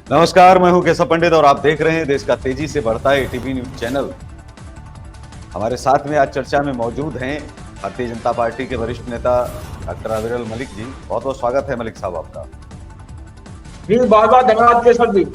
नमस्कार, मैं हूं केशव पंडित और आप देख रहे हैं देश का तेजी से बढ़ता है एटीवी न्यूज चैनल। हमारे साथ में आज चर्चा में मौजूद हैं भारतीय जनता पार्टी के वरिष्ठ नेता डॉक्टर अविरल मलिक जी। बहुत बहुत स्वागत है मलिक साहब आपका। जी बहुत बहुत धन्यवाद केशव जी।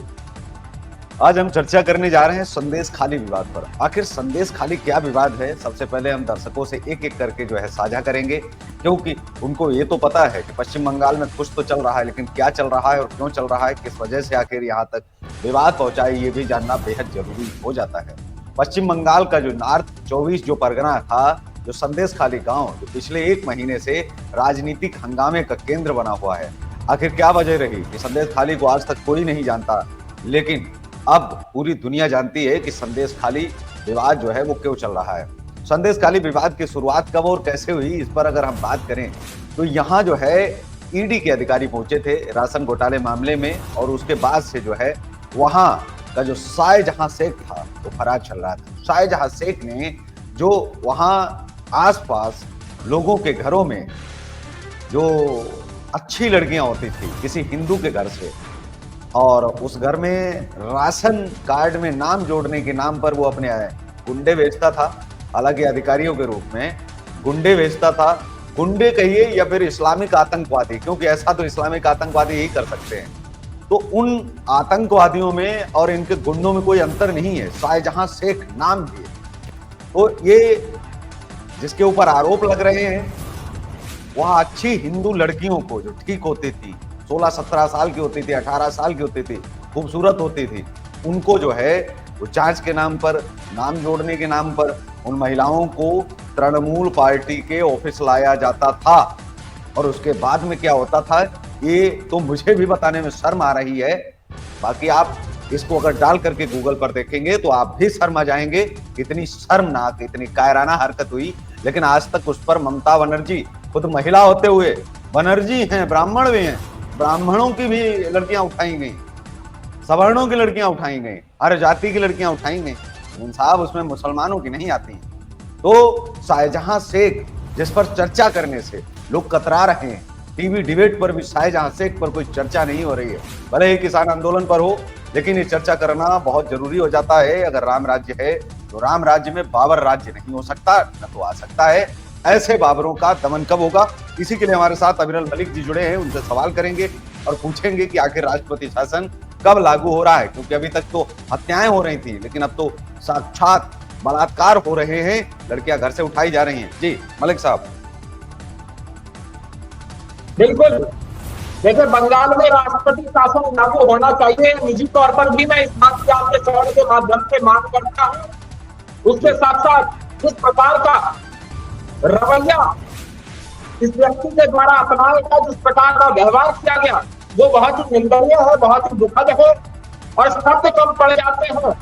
आज हम चर्चा करने जा रहे हैं संदेश खाली विवाद पर। आखिर संदेश खाली क्या विवाद है, सबसे पहले हम दर्शकों से एक एक करके जो है साझा करेंगे, क्योंकि उनको ये तो पता है कि पश्चिम बंगाल में कुछ तो चल रहा है, लेकिन क्या चल रहा है और क्यों चल रहा है, किस वजह से आखिर यहाँ तक विवाद पहुंचा है, ये भी जानना बेहद जरूरी हो जाता है। पश्चिम बंगाल का जो नॉर्थ 24 जो परगना था, जो संदेश खाली गांव, जो पिछले एक महीने से राजनीतिक हंगामे का केंद्र बना हुआ है, आखिर क्या वजह रही कि संदेश खाली को आज तक कोई नहीं जानता, लेकिन अब पूरी दुनिया जानती है कि संदेश खाली विवाद जो है वो क्यों चल रहा है। संदेश खाली विवाद की शुरुआत कब और कैसे हुई, इस पर अगर हम बात करें तो यहाँ जो है ईडी के अधिकारी पहुंचे थे राशन घोटाले मामले में, और उसके बाद से जो है वहाँ का जो शाहजहां शेख था वो फरार चल रहा था। शाहजहां शेख ने जो वहाँ आसपास लोगों के घरों में जो अच्छी लड़कियां होती थी किसी हिंदू के घर से, और उस घर में राशन कार्ड में नाम जोड़ने के नाम पर वो अपने गुंडे बेचता था। हालांकि अधिकारियों के रूप में गुंडे बेचता था। गुंडे कहिए या फिर इस्लामिक आतंकवादी, क्योंकि ऐसा तो इस्लामिक आतंकवादी ही कर सकते हैं। तो उन आतंकवादियों में और इनके गुंडों में कोई अंतर नहीं है, शाहजहां शेख नाम भी है। तो ये जिसके ऊपर आरोप लग रहे हैं, वहां अच्छी हिंदू लड़कियों को जो ठीक होती थी, 16-17 साल की होती थी, 18 साल की होती थी, खूबसूरत होती थी, उनको जो है वो जांच के नाम पर, नाम जोड़ने के नाम पर उन महिलाओं को तृणमूल पार्टी के ऑफिस लाया जाता था। और उसके बाद में क्या होता था, ये तो मुझे भी बताने में शर्म आ रही है। बाकी आप इसको अगर डाल करके गूगल पर देखेंगे तो आप भी शर्मा जाएंगे, इतनी शर्मनाक, इतनी कायराना हरकत हुई। लेकिन आज तक उस पर ममता बनर्जी, खुद महिला होते हुए, बनर्जी हैं, ब्राह्मण भी हैं, ब्राह्मणों की भी लड़कियां उठाई गई, सवर्णों की लड़कियां उठाई गई, हर जाति की लड़कियां उठाई गई, लेकिन साहब उसमें मुसलमानों की नहीं आती। तो शाहजहां शेख जिस पर चर्चा करने से लोग कतरा रहे हैं, टीवी डिबेट पर भी शाहजहां शेख पर कोई चर्चा नहीं हो रही है। भले ही किसान आंदोलन पर हो, लेकिन ये चर्चा करना बहुत जरूरी हो जाता है। अगर राम राज्य है तो राम राज्य में बाबर राज्य नहीं हो सकता, न तो आ सकता है। ऐसे बाबरों का दमन कब होगा, इसी के लिए हमारे साथ अविरल मलिक जी जुड़े हैं। उनसे सवाल करेंगे और पूछेंगे कि आखिर राष्ट्रपति शासन कब लागू हो रहा है, क्योंकि अभी तक तो हत्याएं हो रही थी, लेकिन अब तो साक्षात बलात्कार हो रहे हैं, लड़कियां घर से उठाई जा रही हैं। जी मलिक साहब। बिल्कुल, देखिए बंगाल में राष्ट्रपति शासन लागू होना चाहिए। निजी तौर पर भी मैं इस बात की आपके सवाल के माध्यम से मांग करता हूँ। उसके साथ साथ इस प्रकार का रवैया इस व्यक्ति के द्वारा अपनाया गया, जिस प्रकार का व्यवहार किया गया, वो बहुत ही निंदनीय है, बहुत ही दुखद है और शब्द कम पड़ जाते हैं।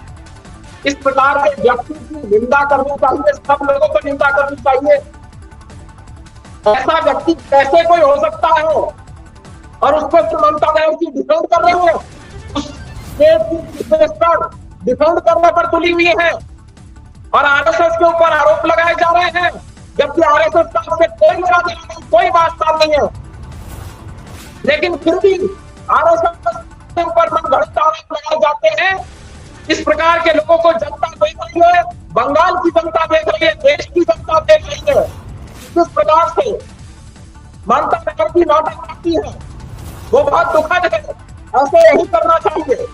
इस प्रकार के व्यक्ति की निंदा करनी चाहिए, सब लोगों को निंदा करनी चाहिए। ऐसा व्यक्ति कैसे कोई हो सकता है और उसको ममता बनर्जी डिफेंड कर रहे हो, उस स्टेट की डिफेंड करने पर तुली हुई है और आरएसएस के ऊपर आरोप लगाए जा रहे हैं, जबकि आरएसएस का उससे कोई लेना देना नहीं, कोई वास्ता नहीं है। लेकिन फिर भी आरएसएस के ऊपर मनगढ़ंत आरोप लगाए जाते हैं। इस प्रकार के लोगों को जनता देख रही है, बंगाल की जनता देख रही है, देश की जनता देख रही है। किस प्रकार से ममता बनर्जी नाटक करती है, वो बहुत दुखद है। ऐसे यही करना चाहिए।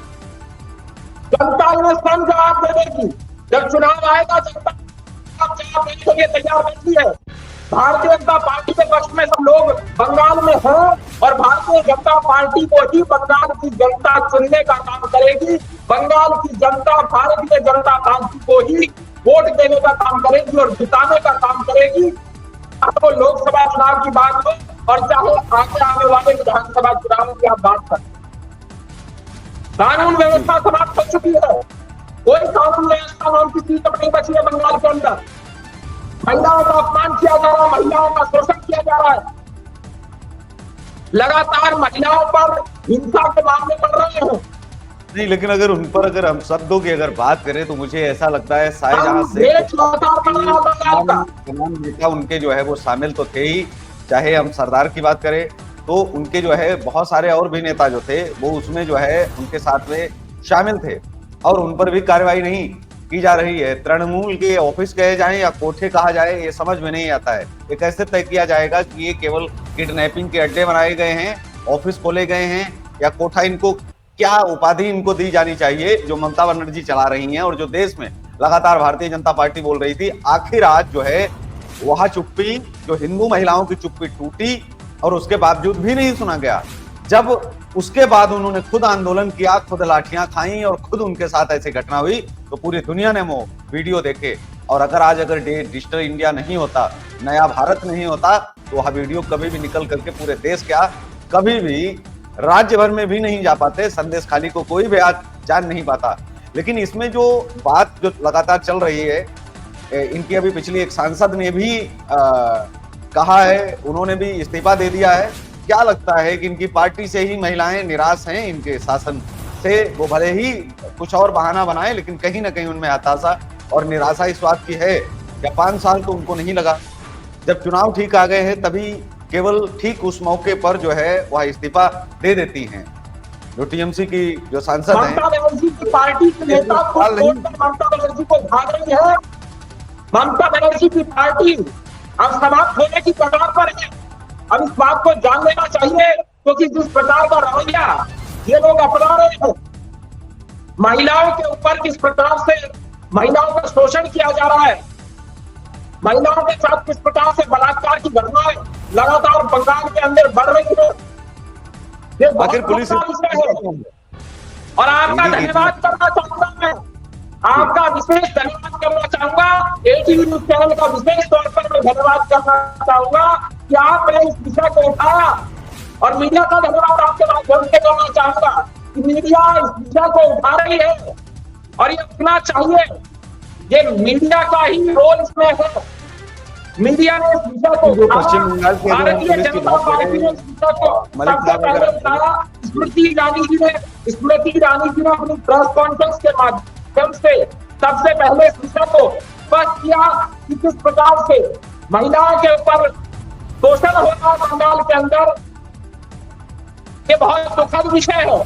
जनता ने स्वयं जवाब दे देगी, जब चुनाव आएगा जनता जवाब देने के लिए तैयार बैठी है। भारतीय जनता पार्टी के पक्ष में सब लोग बंगाल में हैं और भारतीय जनता पार्टी को ही बंगाल की जनता चुनने का काम करेगी। बंगाल की जनता भारतीय जनता पार्टी को ही वोट देने का काम करेगी और जिताने का काम करेगी। तो लोकसभा चुनाव की बात हो और चाहे आगे आने वाले विधानसभा चुनाव की आप बात करें, कानून व्यवस्था समाप्त हो चुकी है। कोई कानून व्यवस्था नाम की चीज नहीं बची है बंगाल के अंदर। महिलाओं का अपमान किया जा रहा है, महिलाओं का शोषण किया जा रहा है, लगातार महिलाओं पर हिंसा के मामले बढ़ रहे हैं। नहीं, लेकिन अगर उन पर अगर हम शब्दों की अगर बात करें तो मुझे ऐसा लगता है शाहजहां तमाम नेता उनके जो है वो शामिल तो थे ही, चाहे हम सरदार की बात करें, तो उनके जो है बहुत सारे और भी नेता जो थे वो उसमें जो है उनके साथ में शामिल थे और उन पर भी कार्रवाई नहीं की जा रही है। तृणमूल के ऑफिस कहे जाए या कोठे कहा जाए, ये समझ में नहीं आता है। ये कैसे तय किया जाएगा कि ये केवल किडनैपिंग के अड्डे बनाए गए हैं, ऑफिस खोले गए हैं, या कोठा, इनको क्या उपाधि इनको दी जानी चाहिए जो ममता बनर्जी चला रही हैं और जो देश में लगातार भारतीय जनता पार्टी बोल रही थी। आखिर आज जो है वहां चुप्पी, जो हिंदू महिलाओं की चुप्पी टूटी और उसके बावजूद भी नहीं सुना गया। जब उसके बाद उन्होंने खुद आंदोलन किया, खुद लाठियां खाई और खुद उनके साथ ऐसी घटना हुई तो पूरी दुनिया ने वो वीडियो देखे। और अगर डिजिटल इंडिया नहीं होता, नया भारत नहीं होता, तो वह वीडियो कभी भी निकल करके पूरे देश क्या, कभी भी राज्य भर में भी नहीं जा पाते। संदेश खाली को कोई भी आज जान नहीं पाता। लेकिन इसमें जो बात जो लगातार चल रही है, इनकी अभी पिछली एक सांसद ने भी कहा है, उन्होंने भी इस्तीफा दे दिया है। क्या लगता है कि इनकी पार्टी से ही महिलाएं निराश हैं इनके शासन से? वो भले ही कुछ और बहाना बनाए, लेकिन कहीं ना कहीं उनमें हताशा और निराशा इस बात की है। या 5 साल तो उनको नहीं लगा, जब चुनाव ठीक आ गए हैं तभी केवल ठीक उस मौके पर जो है वह इस्तीफा दे देती हैं। जो टीएमसी की जो सांसद हैं, ममता बनर्जी की पार्टी के नेता ममता बनर्जी को भाग रही है। ममता बनर्जी की पार्टी अब समाप्त होने की कगार पर है। अब इस बात को जान लेना चाहिए, क्योंकि जिस प्रकार का रवैया ये लोग अपना रहे हैं, महिलाओं के ऊपर किस प्रकार से महिलाओं का शोषण किया जा रहा है, महिलाओं के साथ किस प्रकार से बलात्कार की घटनाएं लगातार बंगाल के अंदर बढ़ रही है, ये आखिर पुलिस है। और आपका धन्यवाद करना चाहूंगा मैं, आपका विशेष धन्यवाद करना चाहूंगा, एटीवी न्यूज चैनल का विशेष तौर पर मैं धन्यवाद करना चाहूंगा कि आपने इस विषय को उठाया। और मीडिया का धन्यवाद आपके माध्यम से करना चाहूंगा कि मीडिया इस विषय को उठा रही है और ये उठना चाहिए। ये मीडिया का ही रोल इसमें है। मीडिया ने इस विषय को पश्चिम बंगाल के भारतीय जनता पार्टी ने इस विषय को सबसे पहले उठाया। स्मृति ईरानी जी ने अपनी प्रेस कॉन्फ्रेंस के माध्यम से सबसे पहले इस विषय को स्पष्ट किया कि किस प्रकार से महिलाओं के ऊपर शोषण हो रहा बंगाल के अंदर। ये बहुत दुखद विषय है।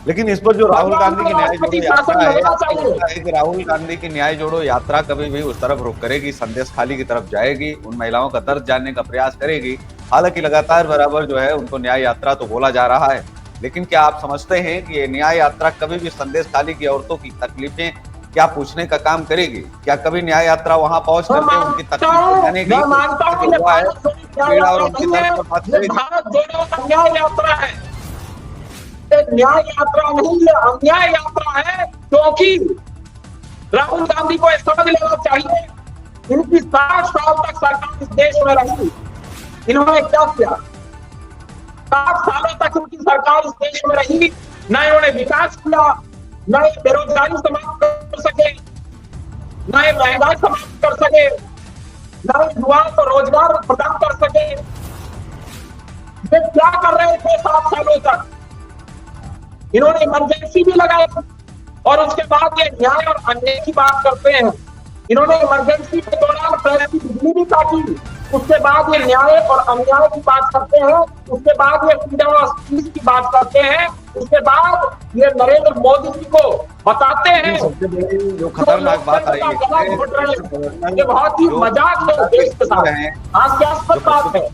लेकिन इस पर जो राहुल गांधी की न्याय जोड़ो यात्रा है कि राहुल गांधी की न्याय जोड़ो यात्रा कभी भी उस तरफ रुख करेगी, संदेश खाली की तरफ जाएगी, उन महिलाओं का दर्द जानने का प्रयास करेगी। हालांकि लगातार बराबर जो है उनको न्याय यात्रा तो बोला जा रहा है, लेकिन क्या आप समझते हैं कि ये न्याय यात्रा कभी भी संदेश खाली की औरतों की तकलीफें क्या पूछने का काम करेगी? क्या कभी न्याय यात्रा वहां पहुंच करके उनकी तकलीफें जानेगी? भारत जोड़ो अन्याय यात्रा है, न्याय यात्रा नहीं, ये अन्याय यात्रा है। क्योंकि राहुल गांधी को समझ लेना चाहिए, इनकी 60 साल तक सरकार इस देश में रही, इन्होंने क्या किया? 60 सालों तक उनकी सरकार इस देश में रही, न इन्होंने विकास किया, न बेरोजगारी समाप्त कर सके, न महंगाई समाप्त कर सके, न युवाओं को रोजगार प्रदान कर सके। ये क्या कर रहे थे 7 सालों तक? इन्होंने इमरजेंसी भी लगाई और उसके बाद ये न्याय और अन्याय की बात करते हैं। इन्होंने इमरजेंसी के दौरान प्रेस की बिजली भी काटी, उसके बाद ये न्याय और अन्याय की बात करते हैं, उसके बाद ये फ्रीडम ऑफ स्पीच की बात करते हैं, उसके बाद ये नरेंद्र मोदी जी को बताते हैं। जो खतरनाक बात आई है, ये बहुत ही मजाक है देश के साथ, हास्यास्पद बात है।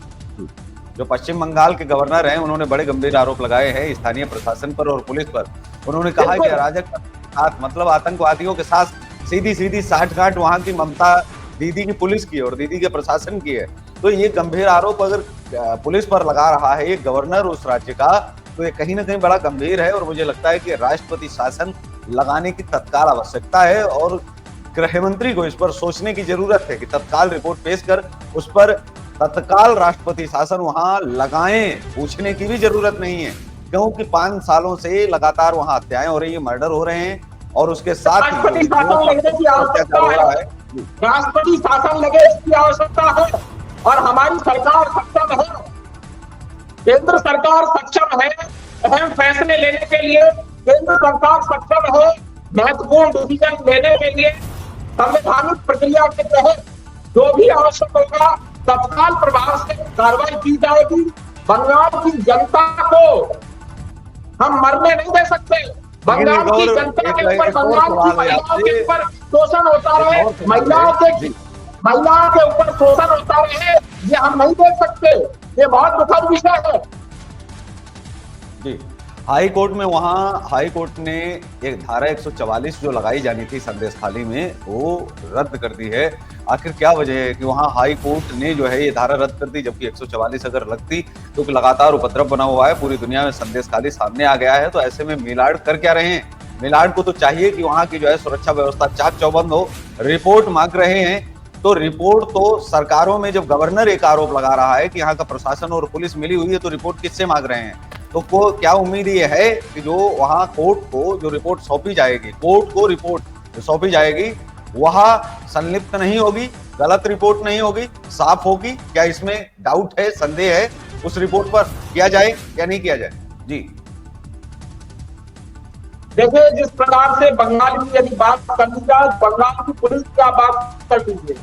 जो पश्चिम बंगाल के गवर्नर हैं, उन्होंने बड़े गंभीर आरोप लगाए हैं स्थानीय प्रशासन पर और पुलिस पर। उन्होंने कहा कि अराजक साथ मतलब आतंकवादियों के साथ सीधी साठगांठ वहां की ममता दीदी की पुलिस की और दीदी के प्रशासन की है। तो ये गंभीर आरोप अगर पुलिस पर लगा रहा है ये गवर्नर उस राज्य का, तो ये कहीं ना कहीं बड़ा गंभीर है। और मुझे लगता है कि राष्ट्रपति शासन लगाने की तत्काल आवश्यकता है और गृह मंत्री को इस पर सोचने की जरूरत है कि तत्काल रिपोर्ट पेश कर उस पर तत्काल राष्ट्रपति शासन वहां लगाएं। पूछने की भी जरूरत नहीं है, क्योंकि 5 सालों से लगातार वहां हत्याएं हो रही है, मर्डर हो रहे हैं और उसके साथ राष्ट्रपति शासन लगने की आवश्यकता है, राष्ट्रपति शासन लगे इसकी आवश्यकता है। और हमारी सरकार सक्षम है, केंद्र सरकार सक्षम है अहम फैसले लेने के लिए, केंद्र सरकार सक्षम है महत्वपूर्ण डिसीजन लेने के लिए। संवैधानिक प्रक्रिया के तहत जो भी आवश्यक होगा तत्काल प्रभाव से कार्रवाई की जाएगी बंगाल की जनता को हम मरने नहीं दे सकते। बंगाल की जनता के ऊपर, बंगाल की महिलाओं के ऊपर शोषण होता रहे, महिलाओं के ऊपर शोषण होता रहे, ये हम नहीं देख सकते। ये बहुत दुखद विषय है। जी, हाई कोर्ट ने एक धारा 144 जो लगाई जानी थी संदेश खाली में, वो रद्द कर दी है। आखिर क्या वजह है कि वहां हाई कोर्ट ने जो है ये धारा रद्द कर दी, जबकि 144 अगर लगती तो लगातार उपद्रव बना हुआ है, पूरी दुनिया में संदेश खाली सामने आ गया है। तो ऐसे में मिलाड कर क्या रहे हैं? मिलाड को तो चाहिए कि वहां की जो है सुरक्षा व्यवस्था चाक चौबंद हो। रिपोर्ट मांग रहे हैं, तो रिपोर्ट तो सरकारों में जब गवर्नर एक आरोप लगा रहा है कि यहाँ का प्रशासन और पुलिस मिली हुई है, तो रिपोर्ट किससे मांग रहे हैं? तो क्या उम्मीद ये है कि जो वहां कोर्ट को जो रिपोर्ट सौंपी जाएगी, कोर्ट को रिपोर्ट सौंपी जाएगी, वहां संलिप्त नहीं होगी, गलत रिपोर्ट नहीं होगी, साफ होगी? क्या इसमें डाउट है, संदेह है उस रिपोर्ट पर? किया जाए या नहीं किया जाए? जी देखिए, जिस प्रकार से बंगाल की यदि बात करनी जाए, बंगाल की पुलिस का बात कर लीजिए,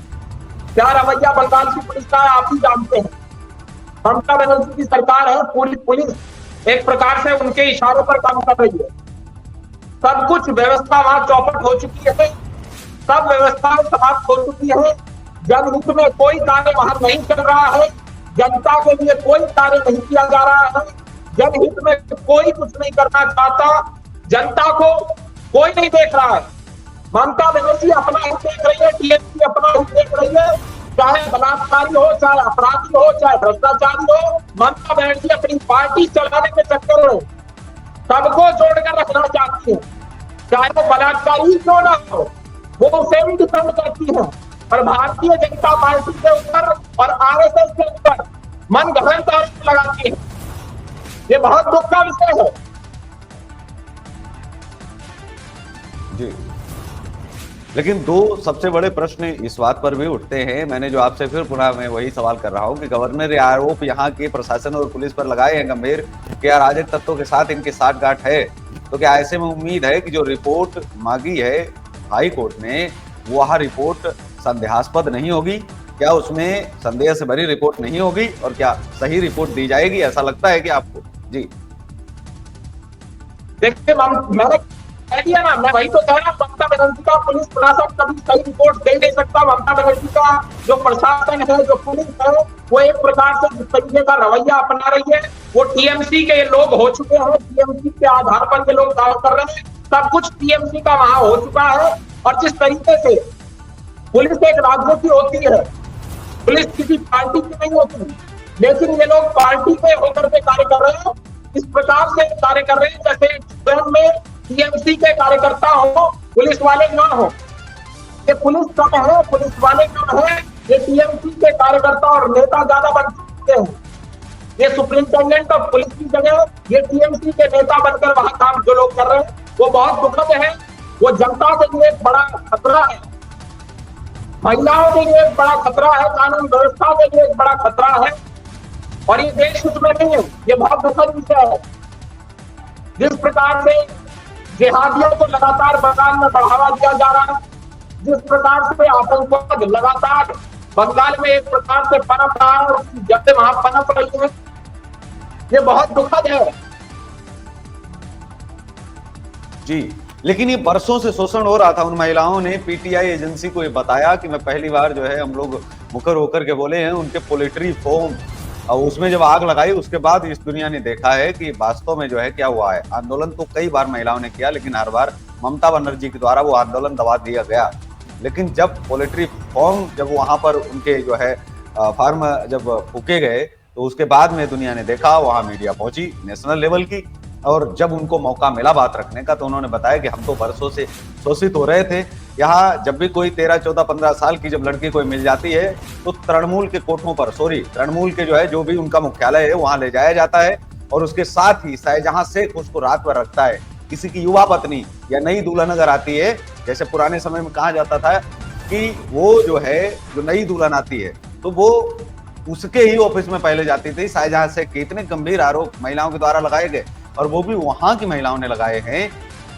क्या रवैया बंगाल की पुलिस का आप ही जानते हैं। ममता बनर्जी की सरकार है, पूरी पुलिस एक प्रकार से उनके इशारों पर काम कर रही है। सब कुछ व्यवस्था वहां चौपट हो चुकी है, सब व्यवस्था समाप्त हो चुकी है। जनहित में कोई कार्य वहां नहीं चल रहा है, जनता के लिए कोई कार्य नहीं किया जा रहा है, जनहित में कोई कुछ नहीं करना चाहता, जनता को कोई नहीं देख रहा है। ममता बनर्जी अपना ही देख रही है, टीएमसी अपना ही देख रही है, चाहे बलात्कारी हो, चाहे अपराधी हो, चाहे भ्रष्टाचारी हो। ममता बनर्जी अपनी पार्टी चलाने के चक्कर में सबको जोड़कर रखना चाहती है, चाहे वो बलात्कारी क्यों ना हो, वो उसे भी डिपेंड करती है। और भारतीय जनता पार्टी के ऊपर और आरएसएस के ऊपर मन घड़ंत आरोप लगाती है। ये बहुत दुख का विषय है। जी, लेकिन दो सबसे बड़े प्रश्न इस बात पर भी उठते हैं। मैंने जो आपसे फिर पुनः मैं वही सवाल कर रहा हूं कि गवर्नर ये आरोप यहाँ के प्रशासन और पुलिस पर लगाए हैं गंभीर, कि अराजक तत्वों के साथ इनकी साठगांठ है। तो क्या ऐसे में उम्मीद है कि जो रिपोर्ट मांगी है हाई कोर्ट ने, वह रिपोर्ट संदेहास्पद नहीं होगी? क्या उसमें संदेह से भरी रिपोर्ट नहीं होगी और क्या सही रिपोर्ट दी जाएगी? ऐसा लगता है कि आपको? जी देखिए, मैंने कह दिया ना, मैं वही तो कह रहा हूं, ममता बनर्जी का पुलिस प्रशासन कभी सही रिपोर्ट दे नहीं सकता। ममता बनर्जी का जो प्रशासन है, जो पुलिस है, वो एक प्रकार से जिस तरीके का रवैया अपना रही है, वो टीएमसी के लोग हो चुके हैं, टीएमसी के आधार पर ये लोग काम कर रहे हैं, सब कुछ टीएमसी का वहां हो चुका है। और जिस तरीके से पुलिस एक राजनीति होती है, पुलिस किसी पार्टी की नहीं होती, लेकिन ये लोग पार्टी पे होकर के कार्य कर रहे हैं, इस प्रकार से कार्य कर रहे हैं जैसे स्वयं में टीएमसी के कार्यकर्ता हो, पुलिस वाले ना हो। ये पुलिस कम है, पुलिस वाले कम है, ये टीएमसी के कार्यकर्ता और नेता ज्यादा बन चुके हैं। ये सुप्रिंटेंडेंट ऑफ पुलिस की जगह ये टीएमसी के नेता बनकर वहां काम जो लोग कर रहे हैं, वो बहुत दुखद है। वो जनता के लिए एक बड़ा खतरा है, महिलाओं के लिए एक बड़ा खतरा है, कानून व्यवस्था के लिए एक बड़ा खतरा है, और ये देश उसमें नहीं है। ये बहुत दुखद विषय है। जिस प्रकार से जिहादियों को लगातार बंगाल में बढ़ावा दिया जा रहा है, जिस प्रकार से आतंकवाद लगातार बंगाल में एक प्रकार से पनप रहा है, जब से वहां पनप रही है, ये बहुत दुखद है। जी, लेकिन ये बरसों से शोषण हो रहा था। उन महिलाओं ने पीटीआई एजेंसी को ये बताया कि मैं पहली बार जो है, हम लोग मुखर होकर के बोले हैं, उनके पोल्ट्री फॉर्म और उसमें जब आग लगाई, उसके बाद इस दुनिया ने देखा है कि वास्तव में जो है क्या हुआ है। आंदोलन तो कई बार महिलाओं ने किया, लेकिन हर बार ममता बनर्जी के द्वारा वो आंदोलन दबा दिया गया। लेकिन जब पोल्ट्री फॉर्म जब वहां पर उनके जो है फार्म जब फूके गए, तो उसके बाद में दुनिया ने देखा, वहां मीडिया पहुंची नेशनल लेवल की, और जब उनको मौका मिला बात रखने का, तो उन्होंने बताया कि हम तो बरसों से शोषित हो रहे थे। यहाँ जब भी कोई 13, 14, 15 साल की जब लड़की कोई मिल जाती है, तो तृणमूल के कोठों पर, तृणमूल के जो है, जो भी उनका मुख्यालय है, वहां ले जाया जाता है, और उसके साथ ही शाहजहां शेख उसको रात भर रखता है। किसी की युवा पत्नी या नई दुल्हन अगर आती है, जैसे पुराने समय में कहा जाता था कि वो जो है, जो नई दुल्हन आती है, तो वो उसके ही ऑफिस में पहले जाती थी। शाहजहां शेख के इतने गंभीर आरोप महिलाओं के द्वारा लगाए गए, और वो भी वहां की महिलाओं ने लगाए हैं,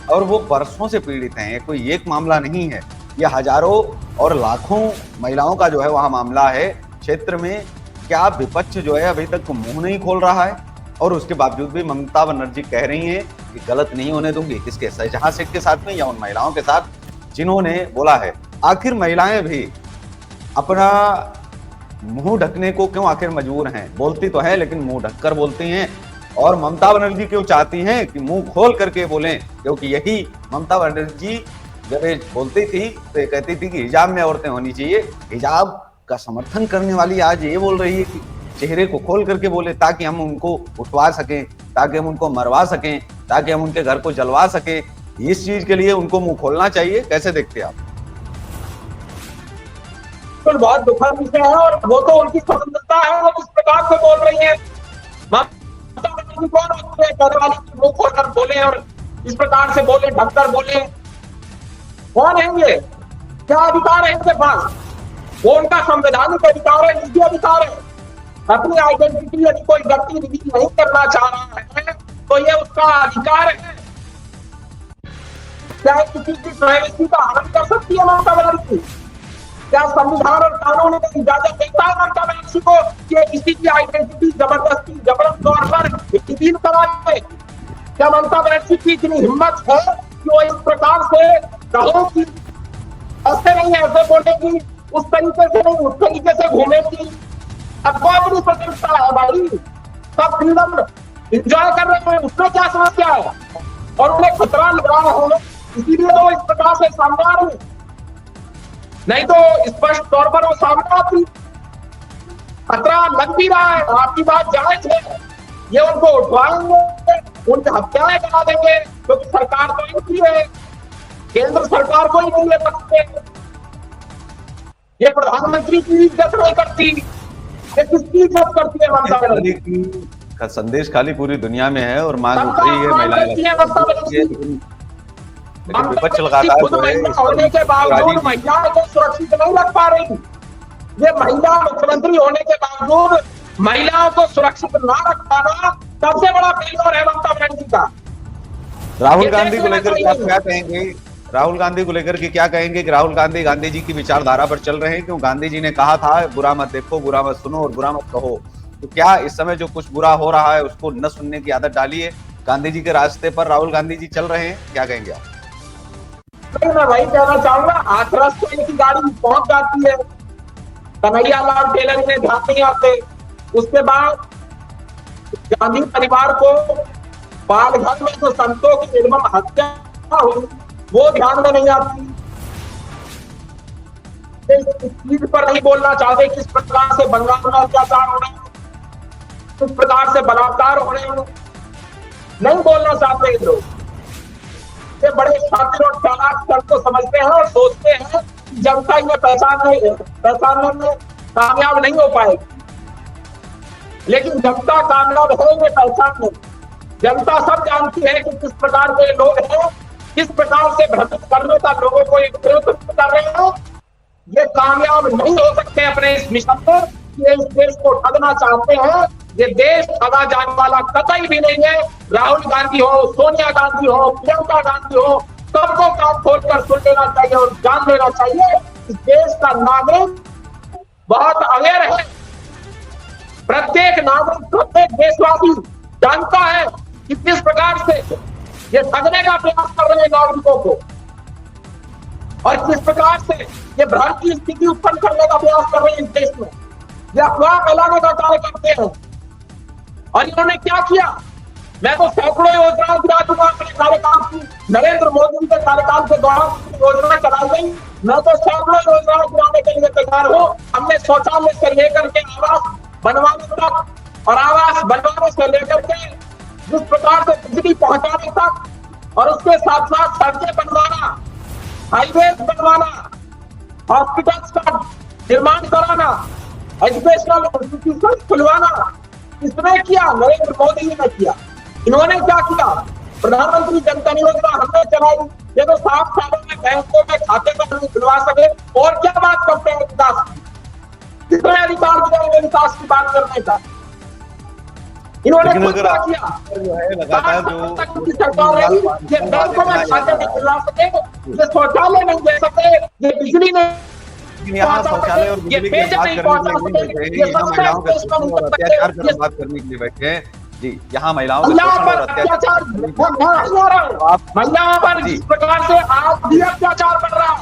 और वो बरसों से पीड़ित हैं। कोई एक मामला नहीं है, ये हजारों और लाखों महिलाओं का जो है वहां मामला है। क्षेत्र में क्या विपक्ष जो है अभी तक मुंह नहीं खोल रहा है? और उसके बावजूद भी ममता बनर्जी कह रही हैं कि गलत नहीं होने दूंगी। किसके? शाहजहां शेख के साथ में या उन महिलाओं के साथ जिन्होंने बोला है? आखिर महिलाएं भी अपना मुंह ढकने को क्यों आखिर मजबूर हैं? बोलती तो है लेकिन मुंह ढककर बोलती हैं। और ममता बनर्जी क्यों चाहती हैं कि मुंह खोल करके बोलें? क्योंकि यही ममता बनर्जी जब ये बोलती थी तो ये कहती थी कि हिजाब में औरतें होनी चाहिए। हिजाब का समर्थन करने वाली आज ये बोल रही है कि चेहरे को खोल करके बोले, ताकि हम उनको उठवा सकें, ताकि हम उनको मरवा सकें, ताकि हम उनके घर को जलवा सकें। इस चीज के लिए उनको मुंह खोलना चाहिए। कैसे देखते हैं आप? तो बहुत दुखद विषय है और वो तो उनकी स्वतंत्रता है, वो किस प्रकार से बोल रही है। ममता बनर्जी कौन होती है कहने वाली कि मुंह खोलकर बोले और इस प्रकार से बोले, ढककर बोले? कौन है ये? क्या अधिकार है इनके पास? वो उनका संवैधानिक अधिकार है, निजी अधिकार है। अपनी आइडेंटिटी यदि कोई व्यक्ति रिवील नहीं करना चाह रहा है तो ये उसका अधिकार है। क्या किसी की प्राइवेसी का हनन कर सकती है ममता बनर्जी? क्या संविधान और कानून ने इजाजत देता है ममता बनर्जी को कि किसी की आइडेंटिटी जबरदस्ती जबरन तौर पर रिवील करा दे? क्या ममता बनर्जी की इतनी हिम्मत है कि वो इस प्रकार से कहो कि ऐसे नहीं, ऐसे बोलेगी, उस तरीके से नहीं, उस तरीके से घूमेगी? अब वो अपनी स्वतंत्रता है भाई, सब फ्रीडम एंजॉय कर रहे हैं, उसमें क्या समस्या है? और उन्हें खतरा लग रहा है, इसीलिए वो इस प्रकार से सामने आ रही है। नहीं तो स्पष्ट तौर पर वो सामने आती। खतरा लग भी रहा है, आपकी बात जायज है। ये उनको उठवाएंगे, उनकी हत्याएं करा देंगे, क्योंकि सरकार तो इनकी है, केंद्र सरकार को ही नहीं ले सकते। ये प्रधानमंत्री की इज्जत नहीं करती, ये किसकी इज्जत करती है ममता बनर्जी? का संदेश खाली पूरी दुनिया में है और मांग उठ रही है महिलाएं, लेकिन विपक्ष लगातार जो है होने के बावजूद महिलाओं को सुरक्षित नहीं रख पा रही। ये महिला मुख्यमंत्री होने के बावजूद महिलाओं को सुरक्षित ना रख पाना सबसे बड़ा फेलियर है ममता बनर्जी का। राहुल गांधी को लेकर क्या कहेंगे? राहुल गांधी को लेकर के क्या कहेंगे कि राहुल गांधी गांधी जी की विचारधारा पर चल रहे हैं? क्यों गांधी जी ने कहा था बुरा मत देखो, बुरा मत सुनो और बुरा मत कहो। तो क्या इस समय जो कुछ बुरा हो रहा है उसको न सुनने की आदत डालिए? गांधी जी के रास्ते पर राहुल गांधी जी चल रहे हैं, क्या कहेंगे आप? नहीं, मैं वही कहना चाहूंगा, हाथरस तो इनकी गाड़ी पहुंच जाती है, कन्हैया लाल टेलर में ध्यान नहीं आते। उसके बाद गांधी परिवार को पालघर में जो संतों की निर्मम हत्या हुई वो ध्यान में नहीं आती। इस चीज पर नहीं बोलना चाहते किस प्रकार से बंगाल में अत्याचार हो रहे हैं, किस प्रकार से बलात्कार हो रहे हैं, नहीं बोलना चाहते ये लोग। ये बड़े शातिर और चालाक सर को समझते हैं और सोचते हैं कि जनता ये पहचानने में कामयाब नहीं हो पाएगी, लेकिन जनता कामयाब है ये पहचानने। जनता सब जानती है कि किस प्रकार के लोग हैं, किस प्रकार से भ्रमित करने का लोगों को एक प्रयत्न कर रहे हैं। ये कामयाब नहीं हो सकते अपने इस मिशन में, ये इस देश को ठगना चाहते हैं। ये देश ठगा जाने वाला कतई भी नहीं है। राहुल गांधी हो, सोनिया गांधी हो, प्रियंका गांधी हो, सबको कान खोलकर सुन लेना चाहिए और जान लेना चाहिए इस देश का नागरिक बहुत अवेयर है। प्रत्येक नागरिक, प्रत्येक देशवासी जानता है कि किस प्रकार से ये ठगने का प्रयास कर रहे हैं नागरिकों को और किस प्रकार से ये भ्रम की स्थिति उत्पन्न करने का प्रयास कर रहे हैं इस देश में। ये अफवाह फैलाने का कार्य करते हैं। और इन्होंने क्या किया? मैं तो सैकड़ों योजनाएं गिरा दूंगा अपने कार्यकाल की। नरेंद्र मोदी के कार्यकाल के दौरान योजना चलाई गई, मैं तो सैकड़ों योजनाएं गिराने के लिए तैयार हूं। हमने शौचालय से लेकर के आवास बनवाने तक और आवास बनवाने से लेकर के जिस प्रकार से बिजली पहुंचाने तक और उसके साथ साथ सड़कें बनवाना, हाईवे बनवाना, हॉस्पिटल्स का निर्माण कराना, एजुकेशनल इंस्टीट्यूशन खुलवाना, इसने किया, नरेंद्र मोदी ने किया। इन्होंने क्या किया? प्रधानमंत्री जन धन योजना हमने चलाई, ये तो 7 सालों में बैंकों में खाते में खुलवा सके। और क्या बात करते हैं विकास की? कितने अधिकार दिए विकास की बात करने का? इन्होंने क्या किया? सरकार रही, ये बैंकों में खाते में खुलवा सके, ये शौचालय नहीं दे सके, ये बिजली नहीं लेकिन यहाँ शौचालय और ये बिजली पेज की बात नहीं करने के पहुंचा लिए नहीं सके, बैठे हैं, ये यहाँ महिलाओं के सब्सक्राइब शोषण और अत्याचार की बात करने के लिए बैठे हैं। जी, यहाँ महिलाओं के महिला शोषण पर और अत्याचार अत्याचार हो रहा है, आप महिला पर जी जिस प्रकार से आज भी अत्याचार बढ़ रहा है,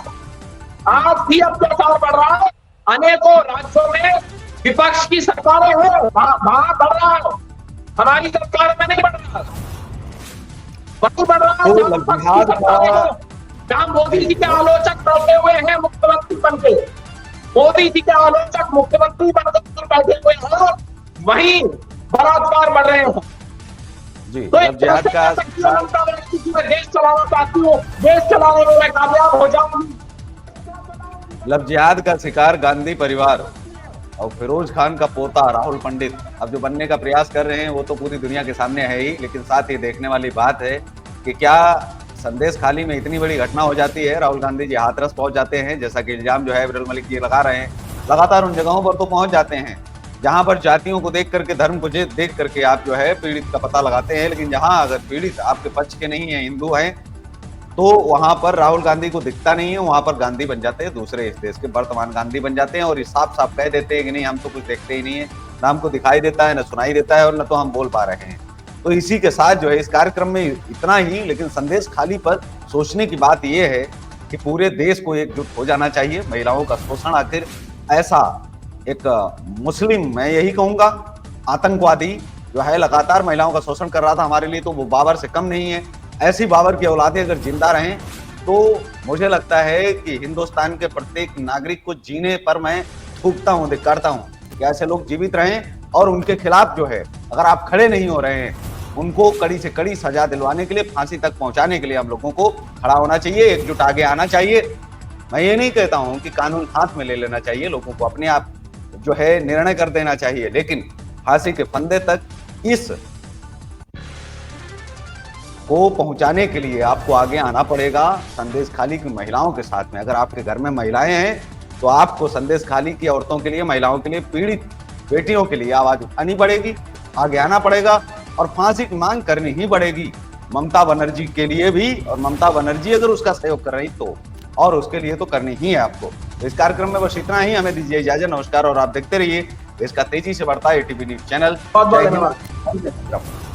आज भी अत्याचार बढ़ रहा है। अनेकों राज्यों में विपक्ष की सरकारें हैं, वहां बढ़ रहा है, हमारी सरकार में नहीं बढ़ रहा, वहीं बढ़ रहा है तो जहां विपक्ष की लज्जियात सरकारें का हैं, जहां मोदी जी के आलोचक बैठे हुए हैं मुख्यमंत्री बन के, मोदी जी के आलोचक मुख्यमंत्री बनकर बैठे हुए हैं, वहीं बलात्कार बढ़ रहे हैं। जी तो एक तरह लज्जियात से का कह सकती हूँ ममता बनर्जी की मैं देश चलाना चाहती हूँ, देश चलाने में मैं कामयाब हो जाऊंगी। लफ्जियात का शिकार गांधी परिवार और फिरोज खान का पोता राहुल पंडित अब जो बनने का प्रयास कर रहे हैं वो तो पूरी दुनिया के सामने है ही, लेकिन साथ ही देखने वाली बात है कि क्या संदेश खाली में इतनी बड़ी घटना हो जाती है, राहुल गांधी जी हाथरस पहुंच जाते हैं, जैसा कि इल्जाम जो है विरल मलिक जी लगा रहे हैं। लगातार उन जगहों पर तो पहुंच जाते हैं जहां पर जातियों को देख करके, धर्म को देख करके आप जो है पीड़ित का पता लगाते हैं, लेकिन जहां अगर पीड़ित आपके पक्ष के नहीं है, हिंदू हैं, तो वहां पर राहुल गांधी को दिखता नहीं है, वहां पर गांधी बन जाते हैं, दूसरे इस देश के वर्तमान गांधी बन जाते हैं और साफ साफ कह देते हैं कि नहीं हम तो कुछ देखते ही नहीं है, ना हमको दिखाई देता है, ना सुनाई देता है और न तो हम बोल पा रहे हैं। तो इसी के साथ जो है इस कार्यक्रम में इतना ही, लेकिन संदेश खाली पर सोचने की बात यह है कि पूरे देश को एकजुट हो जाना चाहिए। महिलाओं का शोषण आखिर ऐसा एक मुस्लिम, मैं यही कहूंगा, आतंकवादी जो है लगातार महिलाओं का शोषण कर रहा था, हमारे लिए तो वो बाबर से कम नहीं है। ऐसी बाबर की औलादें अगर जिंदा रहें तो मुझे लगता है कि हिंदुस्तान के प्रत्येक नागरिक को जीने पर मैं थूकता हूं, धिक्कारता हूं कि ऐसे लोग जीवित रहें और उनके खिलाफ जो है अगर आप खड़े नहीं हो रहे हैं, उनको कड़ी से कड़ी सजा दिलवाने के लिए, फांसी तक पहुंचाने के लिए हम लोगों को खड़ा होना चाहिए, एकजुट आगे आना चाहिए। मैं ये नहीं कहता हूं कि कानून हाथ में ले लेना चाहिए, लोगों को अपने आप जो है निर्णय कर देना चाहिए, लेकिन फांसी के फंदे तक इस को पहुंचाने के लिए आपको आगे आना पड़ेगा। संदेश खाली की महिलाओं के साथ में, अगर आपके घर में महिलाएं हैं तो आपको संदेश खाली की औरतों के लिए, महिलाओं के लिए, पीड़ित बेटियों के लिए आवाज उठानी पड़ेगी, आगे आना पड़ेगा और फांसी की मांग करनी ही पड़ेगी। ममता बनर्जी के लिए भी, और ममता बनर्जी अगर उसका सहयोग कर रही तो, और उसके लिए तो करनी ही है आपको। तो इस कार्यक्रम में बस इतना ही, हमें दीजिए इजाजत, नमस्कार और आप देखते रहिए इसका तेजी से बढ़ता है एटीवी न्यूज चैनल। बहुत बहुत धन्यवाद।